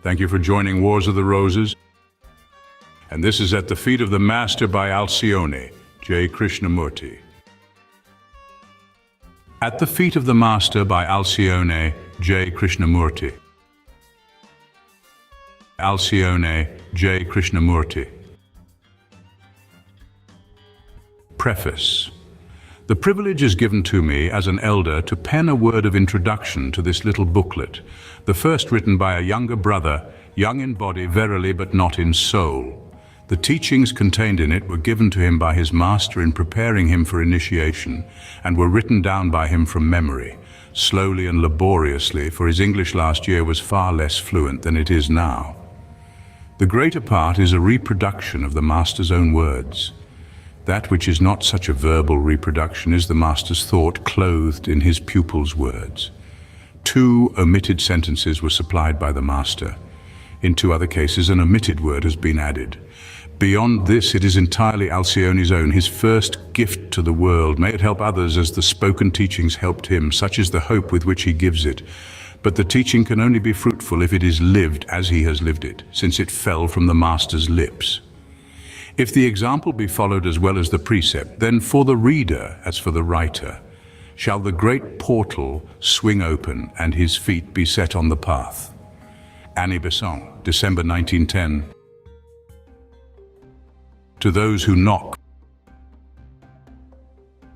Thank you for joining Wars of the Roses. And this is At the Feet of the Master by Alcyone, J. Krishnamurti. At the Feet of the Master by Alcyone, J. Krishnamurti. Alcyone, J. Krishnamurti. Preface. The privilege is given to me as an elder to pen a word of introduction to this little booklet, the first written by a younger brother, young in body verily but not in soul. The teachings contained in it were given to him by his master in preparing him for initiation, and were written down by him from memory, slowly and laboriously, for his English last year was far less fluent than it is now. The greater part is a reproduction of the master's own words. That which is not such a verbal reproduction is the master's thought clothed in his pupil's words. 2 omitted sentences were supplied by the master. In 2 other cases, an omitted word has been added. Beyond this, it is entirely Alcyone's own, his first gift to the world. May it help others as the spoken teachings helped him. Such is the hope with which he gives it. But the teaching can only be fruitful if it is lived as he has lived it, since it fell from the master's lips. If the example be followed as well as the precept, then for the reader, as for the writer, shall the great portal swing open and his feet be set on the path. Annie Besant, December 1910. To those who knock,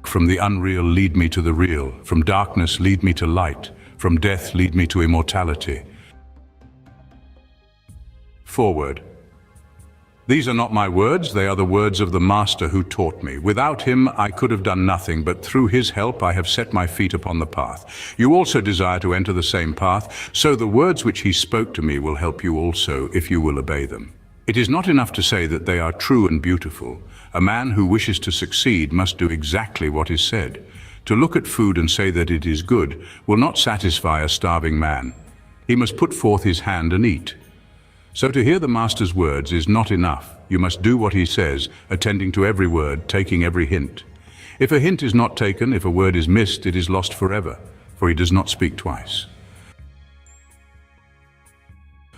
from the unreal lead me to the real, from darkness lead me to light, from death lead me to immortality. Forward. These are not my words, they are the words of the Master who taught me. Without him I could have done nothing, but through his help I have set my feet upon the path. You also desire to enter the same path, so the words which he spoke to me will help you also, if you will obey them. It is not enough to say that they are true and beautiful. A man who wishes to succeed must do exactly what is said. To look at food and say that it is good will not satisfy a starving man. He must put forth his hand and eat. So to hear the Master's words is not enough. You must do what he says, attending to every word, taking every hint. If a hint is not taken, if a word is missed, it is lost forever, for he does not speak twice.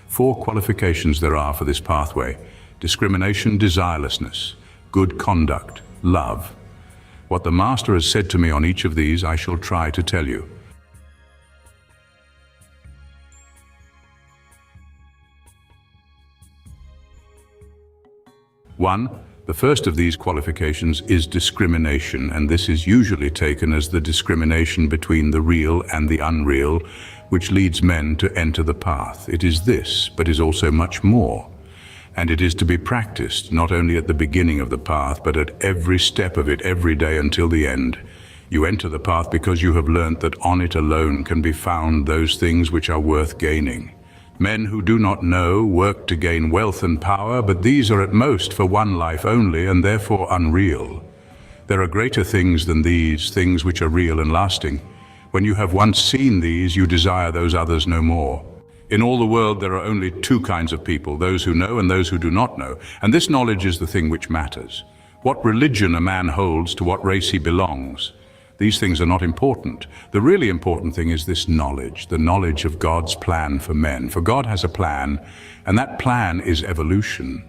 4 qualifications there are for this pathway: discrimination, desirelessness, good conduct, love. What the Master has said to me on each of these, I shall try to tell you. 1. The first of these qualifications is discrimination, and this is usually taken as the discrimination between the real and the unreal, which leads men to enter the path. It is this, but is also much more. And it is to be practiced not only at the beginning of the path, but at every step of it every day until the end. You enter the path because you have learnt that on it alone can be found those things which are worth gaining. Men who do not know work to gain wealth and power, but these are at most for one life only and therefore unreal. There are greater things than these, things which are real and lasting. When you have once seen these, you desire those others no more. In all the world there are only 2 kinds of people, those who know and those who do not know, and this knowledge is the thing which matters. What religion a man holds, to what race he belongs. These things are not important. The really important thing is this knowledge, the knowledge of God's plan for men. For God has a plan, and that plan is evolution.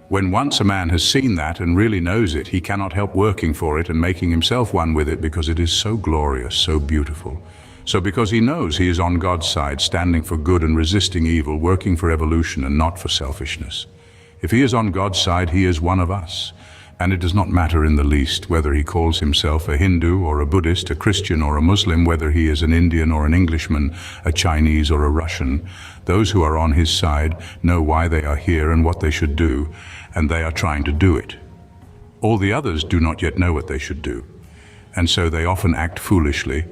When once a man has seen that and really knows it, he cannot help working for it and making himself one with it, because it is so glorious, so beautiful. So because he knows he is on God's side, standing for good and resisting evil, working for evolution and not for selfishness. If he is on God's side, he is one of us. And it does not matter in the least whether he calls himself a Hindu or a Buddhist, a Christian or a Muslim, whether he is an Indian or an Englishman, a Chinese or a Russian. Those who are on his side know why they are here and what they should do, and they are trying to do it. All the others do not yet know what they should do, and so they often act foolishly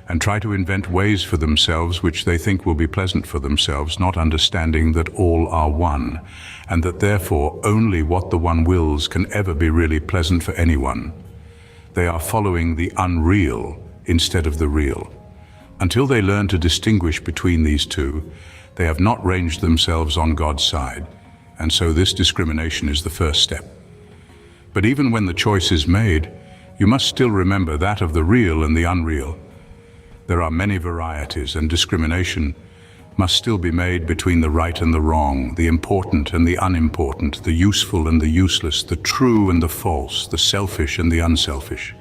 and try to invent ways for themselves which they think will be pleasant for themselves, not understanding that all are one, and that therefore only what the one wills can ever be really pleasant for anyone. They are following the unreal instead of the real. Until they learn to distinguish between these 2, they have not ranged themselves on God's side, and so this discrimination is the first step. But even when the choice is made, you must still remember that of the real and the unreal. There are many varieties, and discrimination must still be made between the right and the wrong, the important and the unimportant, the useful and the useless, the true and the false, the selfish and the unselfish.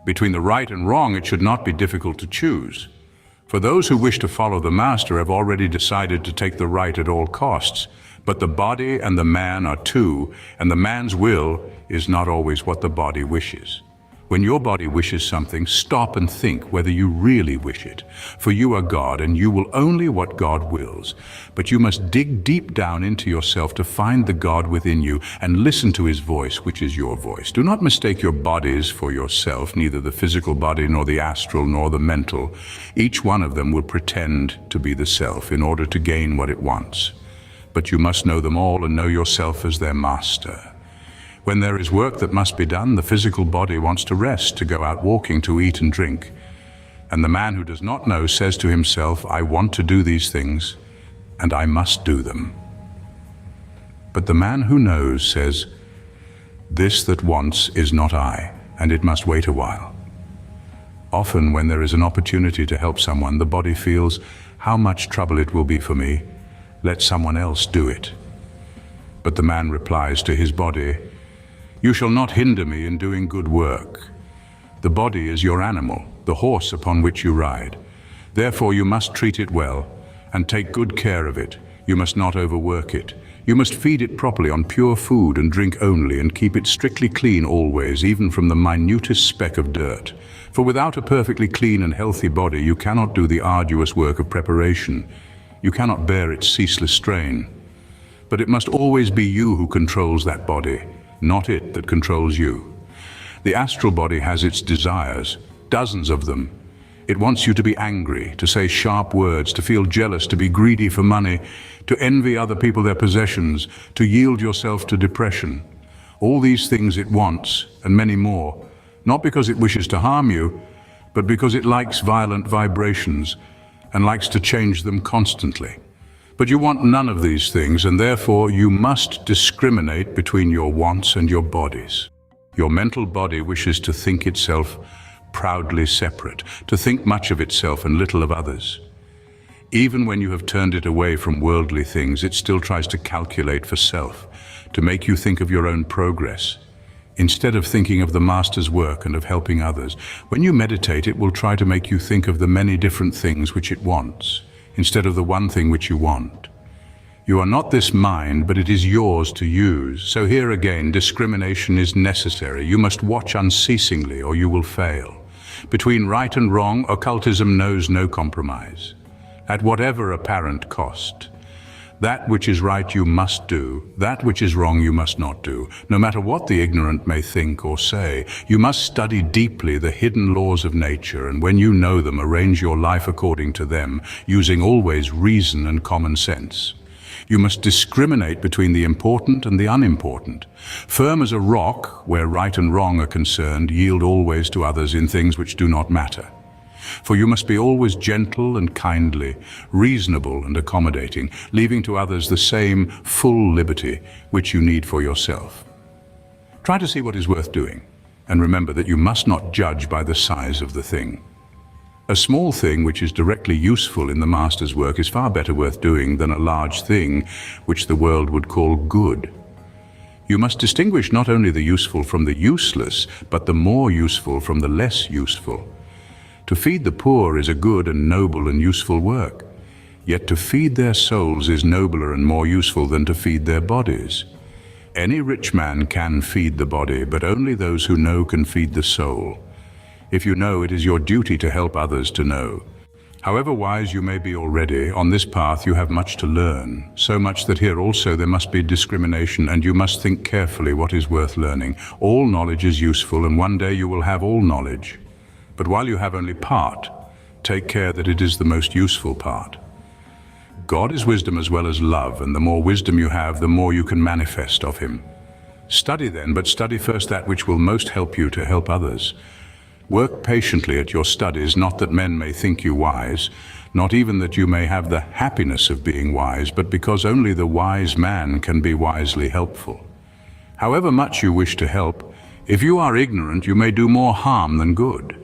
Between the right and wrong, it should not be difficult to choose. For those who wish to follow the Master have already decided to take the right at all costs, but the body and the man are two, and the man's will is not always what the body wishes. When your body wishes something, stop and think whether you really wish it. For you are God, and you will only what God wills. But you must dig deep down into yourself to find the God within you and listen to his voice, which is your voice. Do not mistake your bodies for yourself, neither the physical body nor the astral nor the mental. Each one of them will pretend to be the self in order to gain what it wants. But you must know them all and know yourself as their master. When there is work that must be done, the physical body wants to rest, to go out walking, to eat and drink. And the man who does not know says to himself, I want to do these things, and I must do them. But the man who knows says, this that wants is not I, and it must wait a while. Often when there is an opportunity to help someone, the body feels, how much trouble it will be for me. Let someone else do it. But the man replies to his body, you shall not hinder me in doing good work. The body is your animal, the horse upon which you ride. Therefore you must treat it well and take good care of it. You must not overwork it. You must feed it properly on pure food and drink only, and keep it strictly clean always, even from the minutest speck of dirt. For without a perfectly clean and healthy body, you cannot do the arduous work of preparation. You cannot bear its ceaseless strain. But it must always be you who controls that body, not it that controls you. The astral body has its desires, dozens of them. It wants you to be angry, to say sharp words, to feel jealous, to be greedy for money, to envy other people their possessions, to yield yourself to depression. All these things it wants, and many more, not because it wishes to harm you, but because it likes violent vibrations and likes to change them constantly. But you want none of these things, and therefore you must discriminate between your wants and your bodies. Your mental body wishes to think itself proudly separate, to think much of itself and little of others. Even when you have turned it away from worldly things, it still tries to calculate for self, to make you think of your own progress, instead of thinking of the Master's work and of helping others. When you meditate, it will try to make you think of the many different things which it wants, instead of the one thing which you want. You are not this mind, but it is yours to use. So here again, discrimination is necessary. You must watch unceasingly, or you will fail. Between right and wrong, occultism knows no compromise, at whatever apparent cost. That which is right you must do, that which is wrong you must not do, no matter what the ignorant may think or say. You must study deeply the hidden laws of nature, and when you know them, arrange your life according to them, using always reason and common sense. You must discriminate between the important and the unimportant. Firm as a rock, where right and wrong are concerned, yield always to others in things which do not matter. For you must be always gentle and kindly, reasonable and accommodating, leaving to others the same full liberty which you need for yourself. Try to see what is worth doing, and remember that you must not judge by the size of the thing. A small thing which is directly useful in the Master's work is far better worth doing than a large thing which the world would call good. You must distinguish not only the useful from the useless, but the more useful from the less useful. To feed the poor is a good and noble and useful work, yet to feed their souls is nobler and more useful than to feed their bodies. Any rich man can feed the body, but only those who know can feed the soul. If you know, it is your duty to help others to know. However wise you may be already, on this path you have much to learn, so much that here also there must be discrimination, and you must think carefully what is worth learning. All knowledge is useful, and one day you will have all knowledge. But while you have only part, take care that it is the most useful part. God is wisdom as well as love, and the more wisdom you have, the more you can manifest of him. Study then, but study first that which will most help you to help others. Work patiently at your studies, not that men may think you wise, not even that you may have the happiness of being wise, but because only the wise man can be wisely helpful. However much you wish to help, if you are ignorant, you may do more harm than good.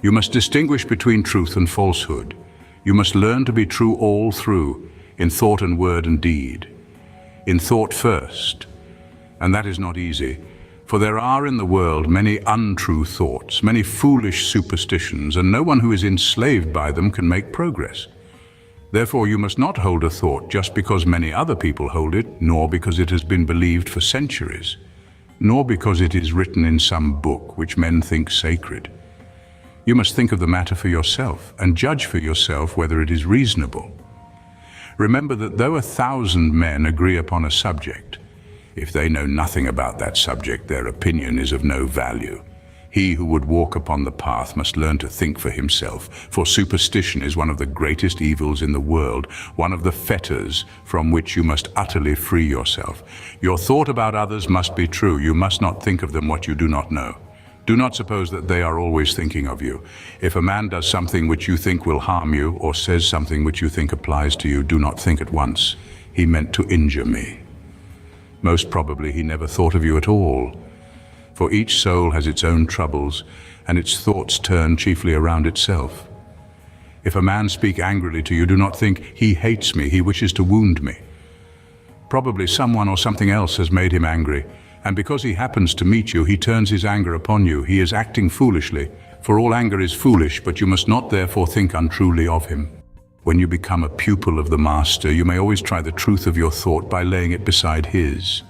You must distinguish between truth and falsehood. You must learn to be true all through. in thought and word and deed. In thought first, and that is not easy, for there are in the world many untrue thoughts, many foolish superstitions, and no one who is enslaved by them can make progress. Therefore, you must not hold a thought just because many other people hold it, nor because it has been believed for centuries, nor because it is written in some book which men think sacred. You must think of the matter for yourself and judge for yourself whether it is reasonable. Remember that though 1,000 men agree upon a subject, if they know nothing about that subject, their opinion is of no value. He who would walk upon the path must learn to think for himself, for superstition is one of the greatest evils in the world, one of the fetters from which you must utterly free yourself. Your thought about others must be true. You must not think of them what you do not know. Do not suppose that they are always thinking of you. If a man does something which you think will harm you, or says something which you think applies to you, do not think at once, "He meant to injure me." Most probably he never thought of you at all. For each soul has its own troubles, and its thoughts turn chiefly around itself. If a man speak angrily to you, do not think, "He hates me, he wishes to wound me." Probably someone or something else has made him angry, and because he happens to meet you, he turns his anger upon you. He is acting foolishly, for all anger is foolish, but you must not therefore think untruly of him. When you become a pupil of the Master, you may always try the truth of your thought by laying it beside his.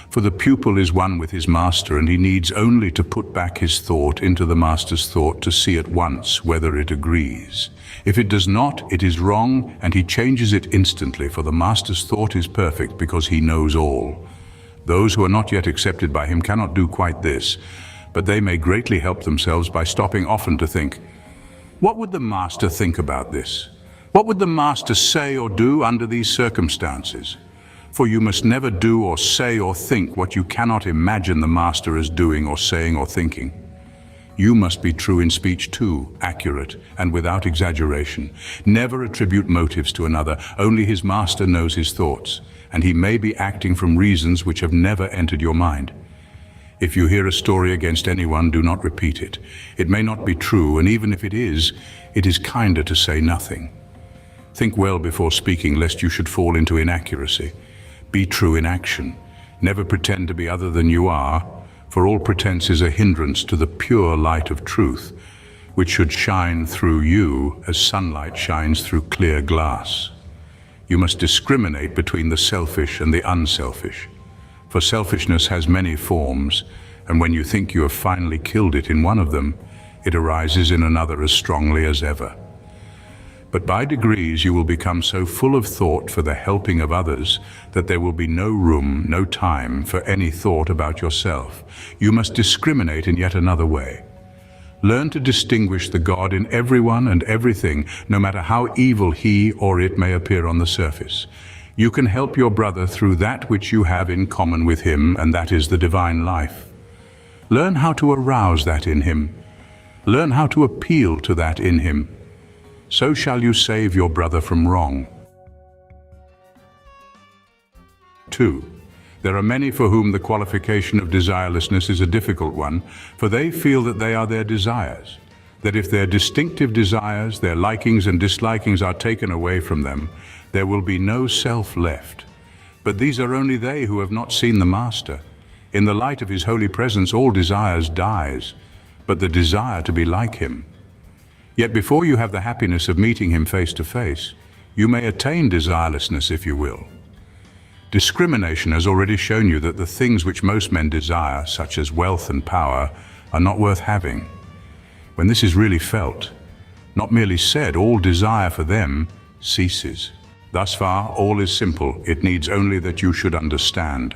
For the pupil is one with his Master, and he needs only to put back his thought into the Master's thought to see at once whether it agrees. If it does not, it is wrong, and he changes it instantly, for the Master's thought is perfect because he knows all. Those who are not yet accepted by him cannot do quite this, but they may greatly help themselves by stopping often to think, "What would the Master think about this? What would the Master say or do under these circumstances?" For you must never do or say or think what you cannot imagine the Master as doing or saying or thinking. You must be true in speech too, accurate and without exaggeration. Never attribute motives to another. Only his Master knows his thoughts, and he may be acting from reasons which have never entered your mind. If you hear a story against anyone, do not repeat it. It may not be true, and even if it is kinder to say nothing. Think well before speaking, lest you should fall into inaccuracy. Be true in action. Never pretend to be other than you are, for all pretense is a hindrance to the pure light of truth, which should shine through you as sunlight shines through clear glass. You must discriminate between the selfish and the unselfish, for selfishness has many forms, and when you think you have finally killed it in one of them, it arises in another as strongly as ever. But by degrees you will become so full of thought for the helping of others that there will be no room, no time for any thought about yourself. You must discriminate in yet another way. Learn to distinguish the God in everyone and everything, no matter how evil he or it may appear on the surface. You can help your brother through that which you have in common with him, and that is the divine life. Learn how to arouse that in him. Learn how to appeal to that in him. So shall you save your brother from wrong. 2. There are many for whom the qualification of desirelessness is a difficult one, for they feel that they are their desires, that if their distinctive desires, their likings and dislikings are taken away from them, there will be no self left. But these are only they who have not seen the Master. In the light of his holy presence, all desires dies, but the desire to be like him. Yet before you have the happiness of meeting him face to face, you may attain desirelessness if you will. Discrimination has already shown you that the things which most men desire, such as wealth and power, are not worth having. When this is really felt, not merely said, all desire for them ceases. Thus far, all is simple. It needs only that you should understand.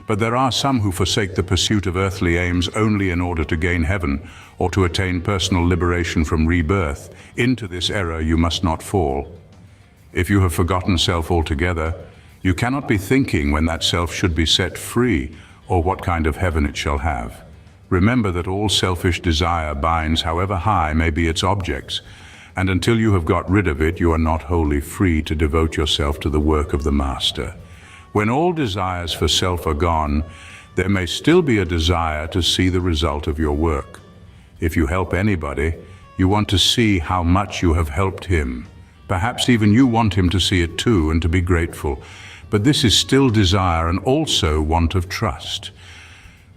But there are some who forsake the pursuit of earthly aims only in order to gain heaven or to attain personal liberation from rebirth. Into this error you must not fall. If you have forgotten self altogether, you cannot be thinking when that self should be set free or what kind of heaven it shall have. Remember that all selfish desire binds, however high may be its objects, and until you have got rid of it, you are not wholly free to devote yourself to the work of the Master. When all desires for self are gone, there may still be a desire to see the result of your work. If you help anybody, you want to see how much you have helped him. Perhaps even you want him to see it too and to be grateful. But this is still desire and also want of trust.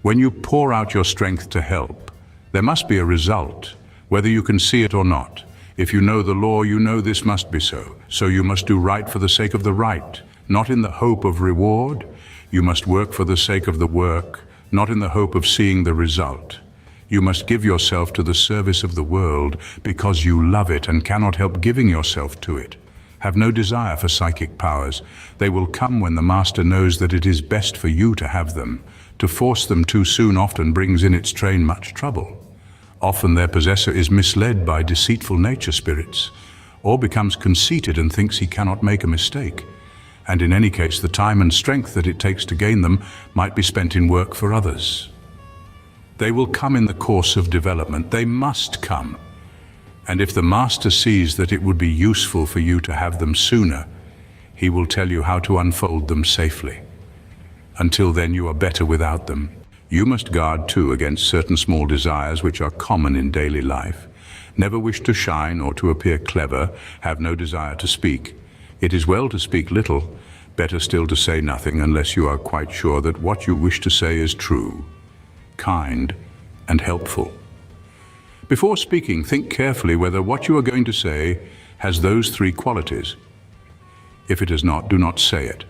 When you pour out your strength to help, there must be a result, whether you can see it or not. If you know the law, you know this must be so. So you must do right for the sake of the right, not in the hope of reward. You must work for the sake of the work, not in the hope of seeing the result. You must give yourself to the service of the world because you love it and cannot help giving yourself to it. Have no desire for psychic powers. They will come when the Master knows that it is best for you to have them. To force them too soon often brings in its train much trouble. Often their possessor is misled by deceitful nature spirits, or becomes conceited and thinks he cannot make a mistake. And in any case, the time and strength that it takes to gain them might be spent in work for others. They will come in the course of development. They must come. And if the Master sees that it would be useful for you to have them sooner, he will tell you how to unfold them safely. Until then, you are better without them. You must guard too against certain small desires which are common in daily life. Never wish to shine or to appear clever. Have no desire to speak. It is well to speak little, better still to say nothing unless you are quite sure that what you wish to say is true, kind, and helpful. Before speaking, think carefully whether what you are going to say has those three qualities. If it has not, do not say it.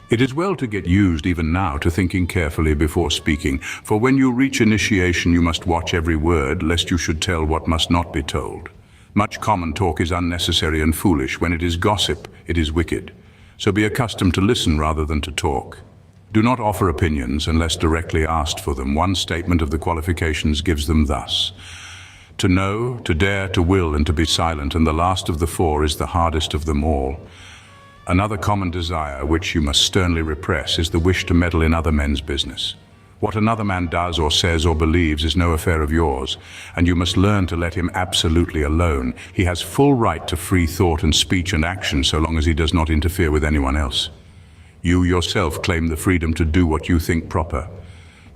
It is well to get used even now to thinking carefully before speaking, for when you reach initiation you must watch every word, lest you should tell what must not be told. Much common talk is unnecessary and foolish. When it is gossip, it is wicked. So be accustomed to listen rather than to talk. Do not offer opinions unless directly asked for them. One statement of the qualifications gives them thus: to know, to dare, to will, and to be silent, and the last of the four is the hardest of them all. Another common desire which you must sternly repress is the wish to meddle in other men's business. What another man does or says or believes is no affair of yours, and you must learn to let him absolutely alone. He has full right to free thought and speech and action so long as he does not interfere with anyone else. You yourself claim the freedom to do what you think proper.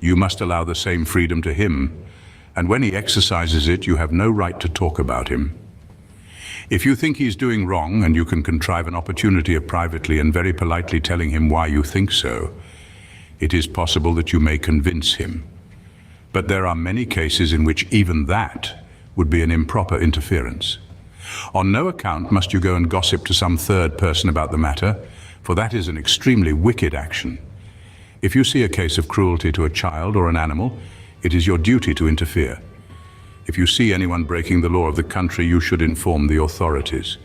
You must allow the same freedom to him, and when he exercises it, you have no right to talk about him. If you think he's doing wrong and you can contrive an opportunity of privately and very politely telling him why you think so, it is possible that you may convince him. But there are many cases in which even that would be an improper interference. On no account must you go and gossip to some third person about the matter, for that is an extremely wicked action. If you see a case of cruelty to a child or an animal, it is your duty to interfere. If you see anyone breaking the law of the country, you should inform the authorities.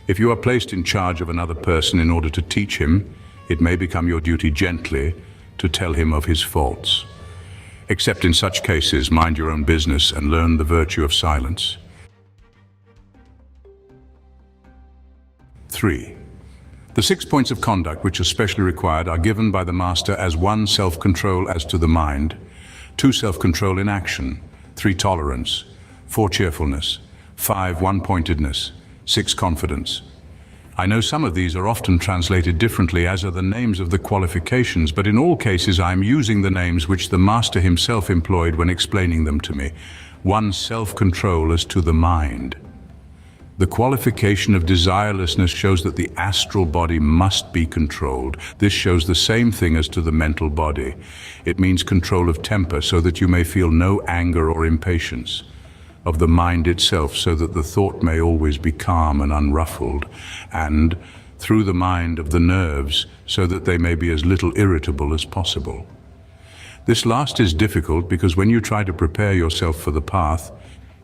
If you are placed in charge of another person in order to teach him, it may become your duty gently to tell him of his faults. Except in such cases, mind your own business and learn the virtue of silence. 3. The 6 points of conduct which are specially required are given by the Master as 1. Self-control as to the mind, 2. Self-control in action, 3. Tolerance, 4. Cheerfulness, 5. One-pointedness, 6. Confidence. I know some of these are often translated differently, as are the names of the qualifications, but in all cases I am using the names which the Master himself employed when explaining them to me. 1. Self-control as to the mind. The qualification of desirelessness shows that the astral body must be controlled. This shows the same thing as to the mental body. It means control of temper so that you may feel no anger or impatience. Of the mind itself so that the thought may always be calm and unruffled. And through the mind of the nerves so that they may be as little irritable as possible. This last is difficult because when you try to prepare yourself for the path,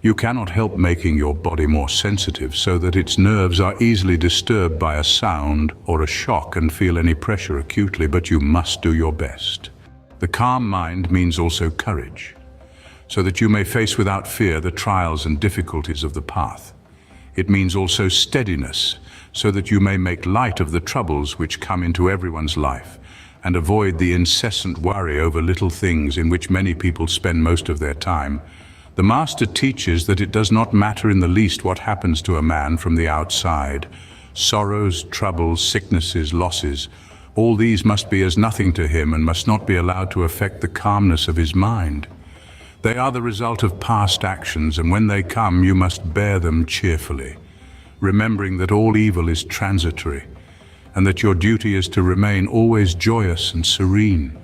you cannot help making your body more sensitive so that its nerves are easily disturbed by a sound or a shock and feel any pressure acutely, but you must do your best. The calm mind means also courage, so that you may face without fear the trials and difficulties of the path. It means also steadiness, so that you may make light of the troubles which come into everyone's life and avoid the incessant worry over little things in which many people spend most of their time. The Master teaches that it does not matter in the least what happens to a man from the outside. Sorrows, troubles, sicknesses, losses, all these must be as nothing to him and must not be allowed to affect the calmness of his mind. They are the result of past actions, and when they come, you must bear them cheerfully. remembering that all evil is transitory, and that your duty is to remain always joyous and serene.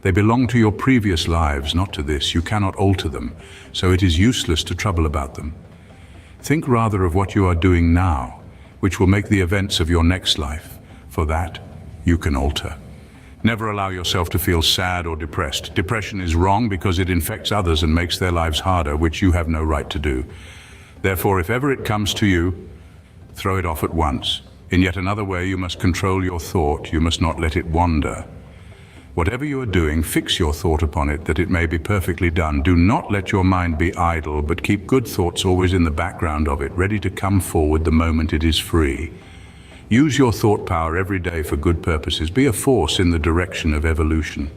They belong to your previous lives, not to this. You cannot alter them, so it is useless to trouble about them. Think rather of what you are doing now, which will make the events of your next life. For that, you can alter. Never allow yourself to feel sad or depressed. Depression is wrong because it infects others and makes their lives harder, which you have no right to do. Therefore, if ever it comes to you, throw it off at once. In yet another way, you must control your thought. You must not let it wander. Whatever you are doing, fix your thought upon it, that it may be perfectly done. Do not let your mind be idle, but keep good thoughts always in the background of it, ready to come forward the moment it is free. Use your thought power every day for good purposes. Be a force in the direction of evolution.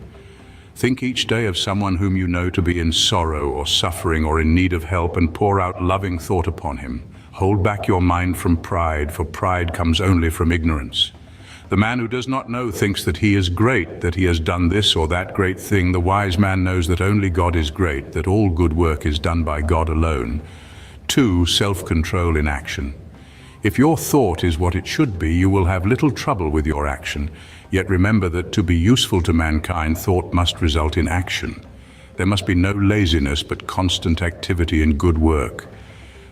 Think each day of someone whom you know to be in sorrow or suffering or in need of help, and pour out loving thought upon him. Hold back your mind from pride, for pride comes only from ignorance. The man who does not know thinks that he is great, that he has done this or that great thing. The wise man knows that only God is great, that all good work is done by God alone. 2. Self-control in action. If your thought is what it should be, you will have little trouble with your action. Yet remember that to be useful to mankind, thought must result in action. There must be no laziness, but constant activity in good work.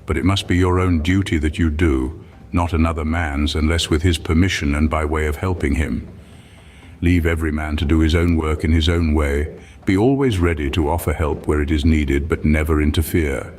But it must be your own duty that you do, not another man's, unless with his permission and by way of helping him. Leave every man to do his own work in his own way. Be always ready to offer help where it is needed, but never interfere.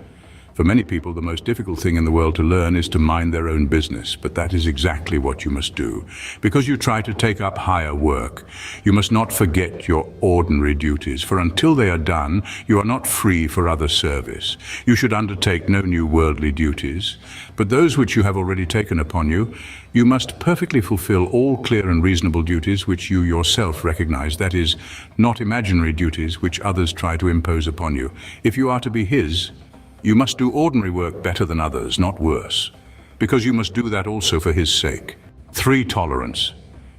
For many people, the most difficult thing in the world to learn is to mind their own business, but that is exactly what you must do. Because you try to take up higher work, you must not forget your ordinary duties, for until they are done, you are not free for other service. You should undertake no new worldly duties, but those which you have already taken upon you, you must perfectly fulfill all clear and reasonable duties which you yourself recognize, that is, not imaginary duties which others try to impose upon you. If you are to be his, you must do ordinary work better than others, not worse, because you must do that also for his sake. 3. Tolerance.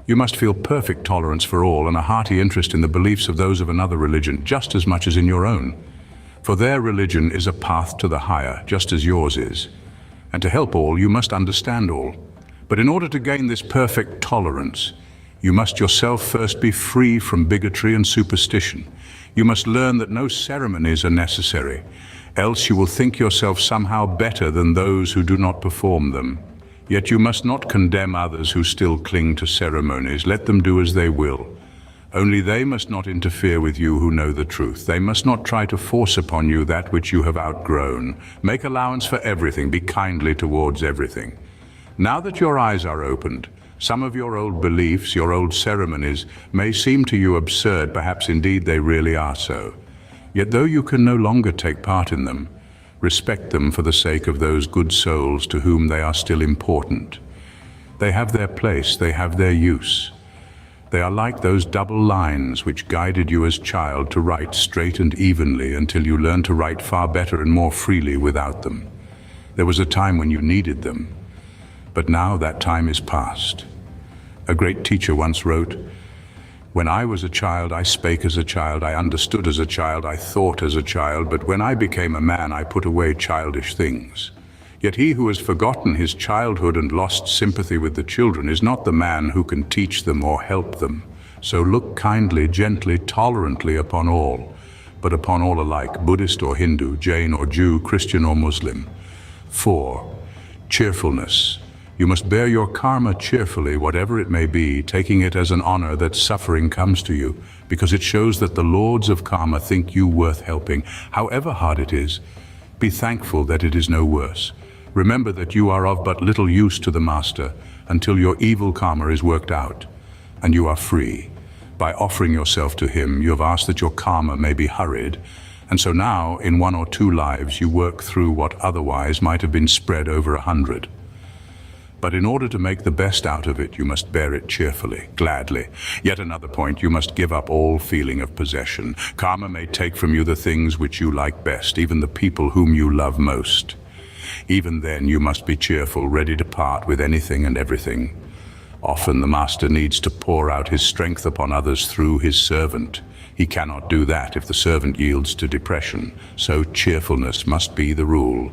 You must feel perfect tolerance for all and a hearty interest in the beliefs of those of another religion, just as much as in your own. For their religion is a path to the higher, just as yours is. And to help all, you must understand all. But in order to gain this perfect tolerance, you must yourself first be free from bigotry and superstition. You must learn that no ceremonies are necessary, else you will think yourself somehow better than those who do not perform them. Yet you must not condemn others who still cling to ceremonies. Let them do as they will. Only they must not interfere with you who know the truth. They must not try to force upon you that which you have outgrown. Make allowance for everything. Be kindly towards everything. Now that your eyes are opened, some of your old beliefs, your old ceremonies, may seem to you absurd. Perhaps indeed they really are so. Yet though you can no longer take part in them, respect them for the sake of those good souls to whom they are still important. They have their place, they have their use. They are like those double lines which guided you as child to write straight and evenly until you learned to write far better and more freely without them. There was a time when you needed them, but now that time is past. A great teacher once wrote, "When I was a child, I spake as a child, I understood as a child, I thought as a child, but when I became a man, I put away childish things." Yet he who has forgotten his childhood and lost sympathy with the children is not the man who can teach them or help them. So look kindly, gently, tolerantly upon all, but upon all alike, Buddhist or Hindu, Jain or Jew, Christian or Muslim. 4. Cheerfulness. You must bear your karma cheerfully, whatever it may be, taking it as an honor that suffering comes to you, because it shows that the lords of karma think you worth helping. However hard it is, be thankful that it is no worse. Remember that you are of but little use to the Master until your evil karma is worked out, and you are free. By offering yourself to him, you have asked that your karma may be hurried, and so now, in 1 or 2 lives, you work through what otherwise might have been spread over 100. But in order to make the best out of it, you must bear it cheerfully, gladly. Yet another point, you must give up all feeling of possession. Karma may take from you the things which you like best, even the people whom you love most. Even then, you must be cheerful, ready to part with anything and everything. Often the Master needs to pour out his strength upon others through his servant. He cannot do that if the servant yields to depression, so cheerfulness must be the rule.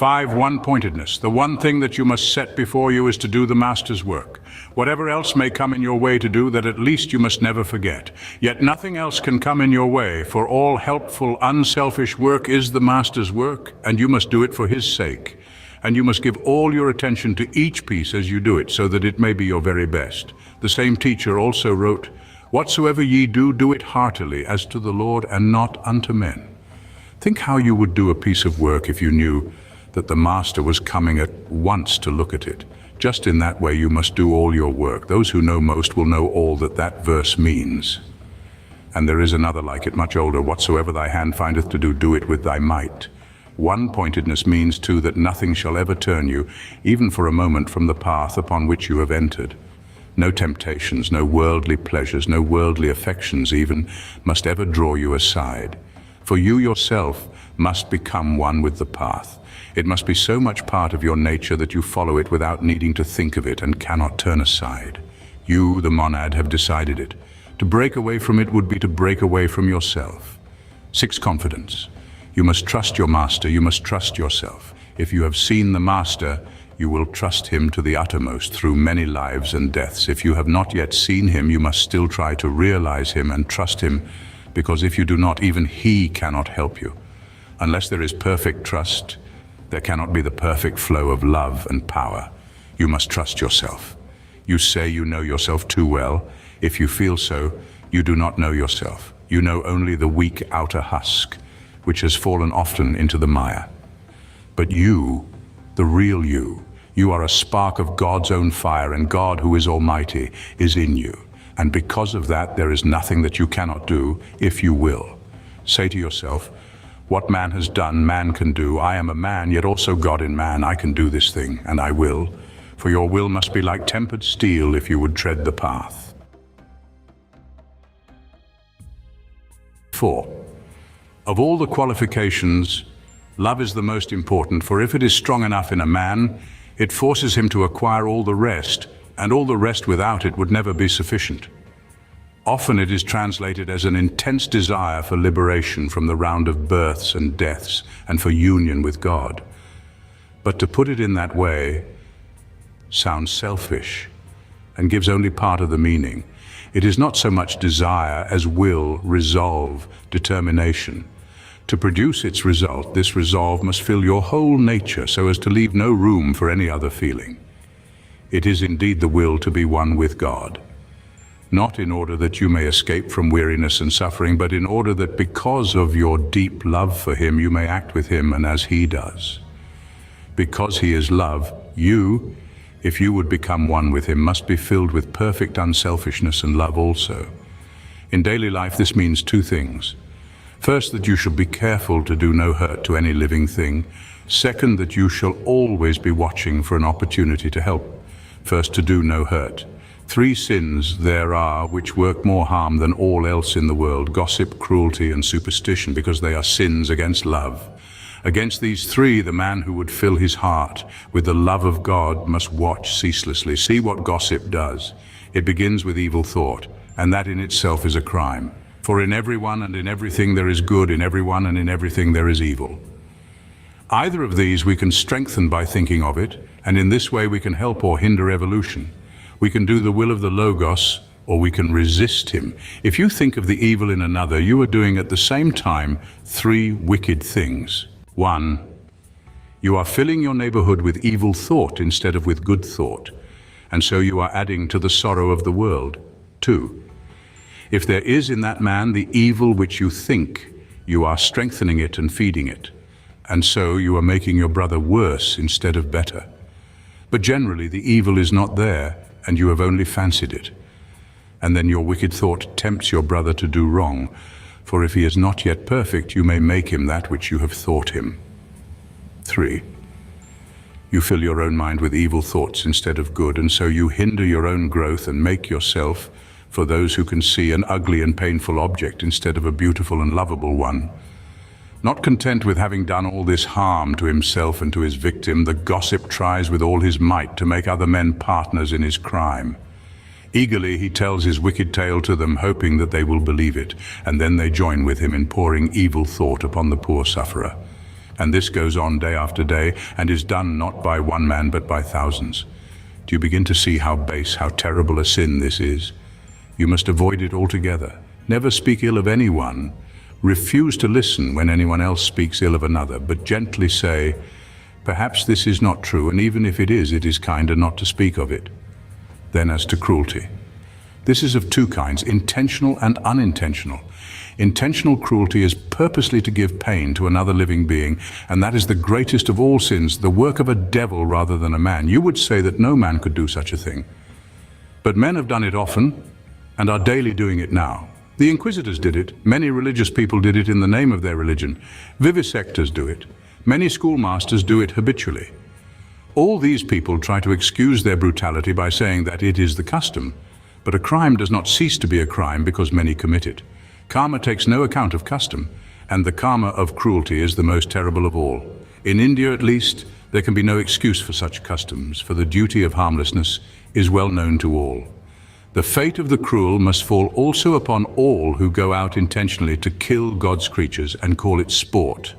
5. One-pointedness. The one thing that you must set before you is to do the Master's work. Whatever else may come in your way to do, that at least you must never forget. Yet nothing else can come in your way, for all helpful, unselfish work is the Master's work, and you must do it for his sake. And you must give all your attention to each piece as you do it, so that it may be your very best. The same teacher also wrote, "Whatsoever ye do, do it heartily, as to the Lord, and not unto men." Think how you would do a piece of work if you knew that the Master was coming at once to look at it. Just in that way you must do all your work. Those who know most will know all that that verse means. And there is another like it, much older. "Whatsoever thy hand findeth to do, do it with thy might." One-pointedness means too that nothing shall ever turn you, even for a moment, from the path upon which you have entered. No temptations, no worldly pleasures, no worldly affections even, must ever draw you aside. For you yourself must become one with the path. It must be so much part of your nature that you follow it without needing to think of it and cannot turn aside. You, the monad, have decided it. To break away from it would be to break away from yourself. 6. Confidence. You must trust your Master, you must trust yourself. If you have seen the Master, you will trust him to the uttermost through many lives and deaths. If you have not yet seen him, you must still try to realize him and trust him, because if you do not, even he cannot help you. Unless there is perfect trust, there cannot be the perfect flow of love and power. You must trust yourself. You say you know yourself too well. If you feel so, you do not know yourself. You know only the weak outer husk, which has fallen often into the mire. But you, the real you are a spark of God's own fire, and God, who is almighty, is in you. And because of that, there is nothing that you cannot do if you will. Say to yourself, "What man has done, man can do. I am a man, yet also God in man. I can do this thing, and I will." For your will must be like tempered steel if you would tread the path. 4. Of all the qualifications, love is the most important, for if it is strong enough in a man, it forces him to acquire all the rest, and all the rest without it would never be sufficient. Often it is translated as an intense desire for liberation from the round of births and deaths, and for union with God. But to put it in that way sounds selfish and gives only part of the meaning. It is not so much desire as will, resolve, determination. To produce its result, this resolve must fill your whole nature so as to leave no room for any other feeling. It is indeed the will to be one with God. Not in order that you may escape from weariness and suffering, but in order that because of your deep love for him, you may act with him and as he does. Because he is love, you, if you would become one with him, must be filled with perfect unselfishness and love also. In daily life, this means 2 things. First, that you shall be careful to do no hurt to any living thing. Second, that you shall always be watching for an opportunity to help. First, to do no hurt. 3 sins there are which work more harm than all else in the world: gossip, cruelty, and superstition, because they are sins against love. Against these 3, the man who would fill his heart with the love of God must watch ceaselessly. See what gossip does. It begins with evil thought, and that in itself is a crime. For in everyone and in everything there is good, in everyone and in everything there is evil. Either of these we can strengthen by thinking of it, and in this way we can help or hinder evolution. We can do the will of the Logos, or we can resist him. If you think of the evil in another, you are doing at the same time 3 wicked things. 1. You are filling your neighborhood with evil thought instead of with good thought, and so you are adding to the sorrow of the world. 2. If there is in that man the evil which you think, you are strengthening it and feeding it, and so you are making your brother worse instead of better. But generally the evil is not there, and you have only fancied it. And then your wicked thought tempts your brother to do wrong, for if he is not yet perfect, you may make him that which you have thought him. 3. You fill your own mind with evil thoughts instead of good, and so you hinder your own growth and make yourself, for those who can see, an ugly and painful object instead of a beautiful and lovable one. Not content with having done all this harm to himself and to his victim, the gossip tries with all his might to make other men partners in his crime. Eagerly he tells his wicked tale to them, hoping that they will believe it, and then they join with him in pouring evil thought upon the poor sufferer. And this goes on day after day and is done not by one man but by thousands. Do you begin to see how base, how terrible a sin this is? You must avoid it altogether. Never speak ill of anyone. Refuse to listen when anyone else speaks ill of another, but gently say, perhaps this is not true, and even if it is kinder not to speak of it. Then as to cruelty. This is of two kinds, intentional and unintentional. Intentional cruelty is purposely to give pain to another living being, and that is the greatest of all sins, the work of a devil rather than a man. You would say that no man could do such a thing. But men have done it often, and are daily doing it now. The Inquisitors did it. Many religious people did it in the name of their religion. Vivisectors do it. Many schoolmasters do it habitually. All these people try to excuse their brutality by saying that it is the custom. But a crime does not cease to be a crime because many commit it. Karma takes no account of custom, and the karma of cruelty is the most terrible of all. In India, at least, there can be no excuse for such customs, for the duty of harmlessness is well known to all. The fate of the cruel must fall also upon all who go out intentionally to kill God's creatures and call it sport.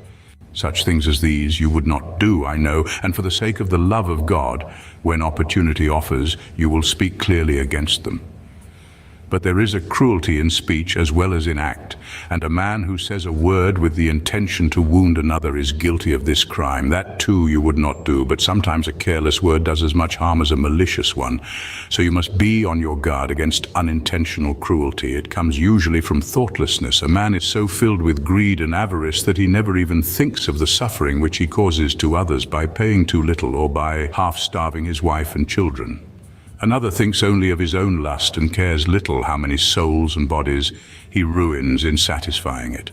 Such things as these you would not do, I know, and for the sake of the love of God, when opportunity offers, you will speak clearly against them. But there is a cruelty in speech as well as in act, and a man who says a word with the intention to wound another is guilty of this crime. That too you would not do, but sometimes a careless word does as much harm as a malicious one. So you must be on your guard against unintentional cruelty. It comes usually from thoughtlessness. A man is so filled with greed and avarice that he never even thinks of the suffering which he causes to others by paying too little or by half-starving his wife and children. Another thinks only of his own lust and cares little how many souls and bodies he ruins in satisfying it.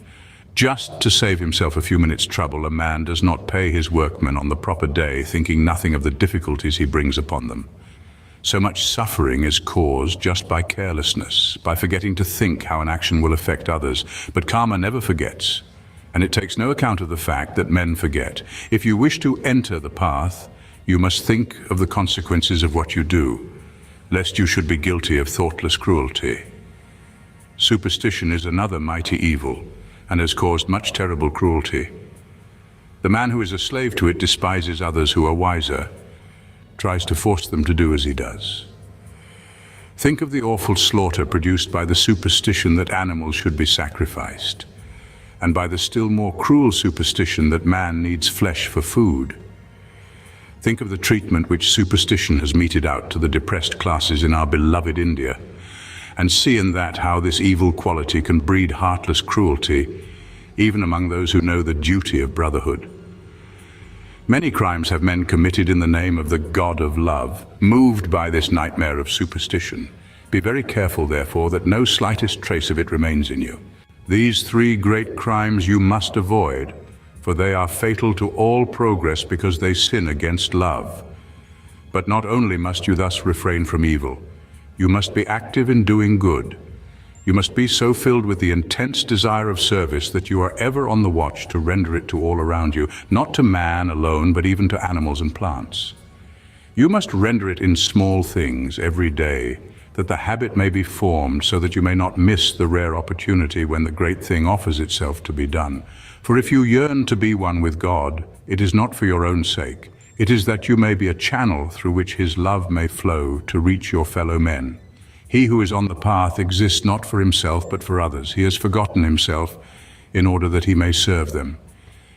Just to save himself a few minutes' trouble, a man does not pay his workmen on the proper day, thinking nothing of the difficulties he brings upon them. So much suffering is caused just by carelessness, by forgetting to think how an action will affect others. But karma never forgets, and it takes no account of the fact that men forget. If you wish to enter the path, you must think of the consequences of what you do, lest you should be guilty of thoughtless cruelty. Superstition is another mighty evil, and has caused much terrible cruelty. The man who is a slave to it despises others who are wiser, tries to force them to do as he does. Think of the awful slaughter produced by the superstition that animals should be sacrificed, and by the still more cruel superstition that man needs flesh for food. Think of the treatment which superstition has meted out to the depressed classes in our beloved India, and see in that how this evil quality can breed heartless cruelty, even among those who know the duty of brotherhood. Many crimes have men committed in the name of the God of love, moved by this nightmare of superstition. Be very careful, therefore, that no slightest trace of it remains in you. These three great crimes you must avoid, for they are fatal to all progress because they sin against love. But not only must you thus refrain from evil, you must be active in doing good. You must be so filled with the intense desire of service that you are ever on the watch to render it to all around you, not to man alone, but even to animals and plants. You must render it in small things every day, that the habit may be formed so that you may not miss the rare opportunity when the great thing offers itself to be done. For if you yearn to be one with God, it is not for your own sake. It is that you may be a channel through which His love may flow to reach your fellow men. He who is on the path exists not for himself but for others. He has forgotten himself in order that he may serve them.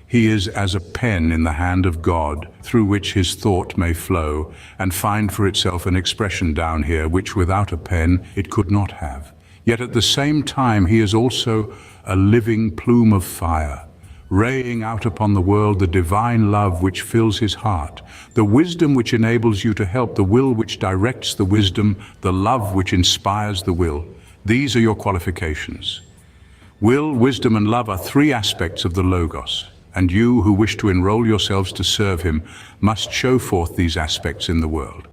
He is as a pen in the hand of God through which his thought may flow and find for itself an expression down here which without a pen it could not have. Yet at the same time he is also a living plume of fire, raying out upon the world the divine love which fills his heart, the wisdom which enables you to help, the will which directs the wisdom, the love which inspires the will. These are your qualifications. Will, wisdom, and love are three aspects of the Logos, and you who wish to enroll yourselves to serve him must show forth these aspects in the world.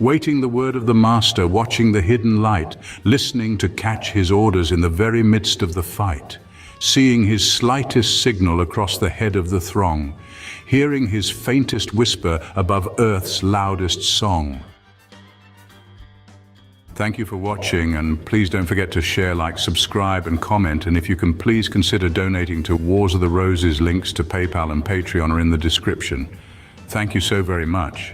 Waiting the word of the Master, watching the hidden light, listening to catch his orders in the very midst of the fight, seeing his slightest signal across the head of the throng, hearing his faintest whisper above earth's loudest song. Thank you for watching, and please don't forget to share, like, subscribe and comment, and if you can, please consider donating to Wars of the Roses. Links to PayPal and Patreon are in the description. Thank you so very much.